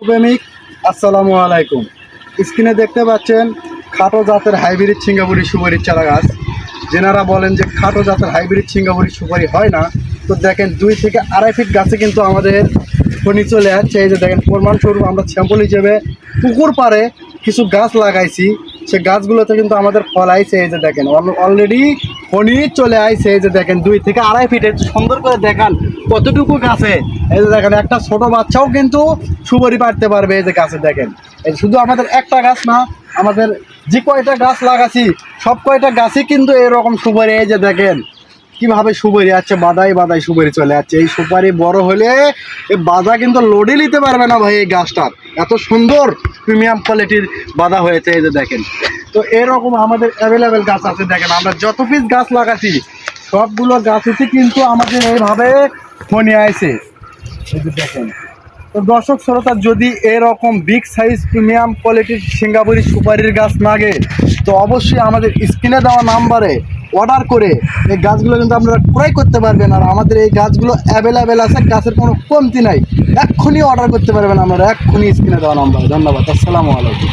প্রেমিক আসসালামু আলাইকুম। স্ক্রিনে দেখতে পাচ্ছেন খাটো জাতের হাইব্রিড সিঙ্গাপুরি সুপারির চারা গাছ। যেনারা বলেন যে খাটো জাতের হাইব্রিড সিঙ্গাপুরি সুপারি হয় না, তো দেখেন 2 থেকে 2.5 ফিট গাছে কিন্তু আমাদের ফণি চলে আসছে। এই যে দেখেন, প্রমাণস্বরূপ আমরা স্যাম্পল হিসেবে পুকুর পাড়ে কিছু গাছ লাগাইছি, সে গাছগুলোতে কিন্তু আমাদের ফল আইছে। এই যে দেখেন অলরেডি ফণি চলে আইছে। এই যে দেখেন 2 থেকে 2.5 ফিট, একটু সুন্দর করে দেখান কতটুকু গাছে। এই যে দেখেন, একটা ছোট বাচ্চাও কিন্তু সুপারি পাড়তে পারবে। এই যে গাছে দেখেন, এই শুধু আমাদের একটা গাছ না, আমাদের যে কয়টা গাছ লাগাছি সব কয়টা গাছই কিন্তু এরকম সুপারি। এই যে দেখেন কিভাবে সুপারি আছে, বাদাই বাদাই সুপারি চলে যাচ্ছে। এই সুপারি বড় হলে এই বাদা কিন্তু লোডে নিতে পারবে না ভাই। এই গাছটার এত সুন্দর প্রিমিয়াম কোয়ালিটির বাদা হয়েছে। এই যে দেখেন, তো এরকম আমাদের অ্যাভেলেবেল গাছ আছে। দেখেন আমরা যত পিস গাছ লাগাছি সবগুলো গাছেতে কিন্তু আমাদের এইভাবে ফণি আইছে। এই যে দেখেন, তো দর্শক শ্রোতা, যদি এরকম বিগ সাইজ প্রিমিয়াম কোয়ালিটির সিঙ্গাপুরি সুপারির গাছ লাগে, তো অবশ্যই আমাদের স্ক্রিনে দেওয়া নাম্বারে অর্ডার করে এই গাছগুলো কিন্তু আপনারা ক্রয় করতে পারবেন। আর আমাদের এই গাছগুলো অ্যাভেলেবেল আছে, গাছের কোনো কমতি নাই। এক্ষুনি অর্ডার করতে পারবেন আপনারা, এক্ষুনি স্ক্রিনে দেওয়া নাম্বারে। ধন্যবাদ, আসসালামু আলাইকুম।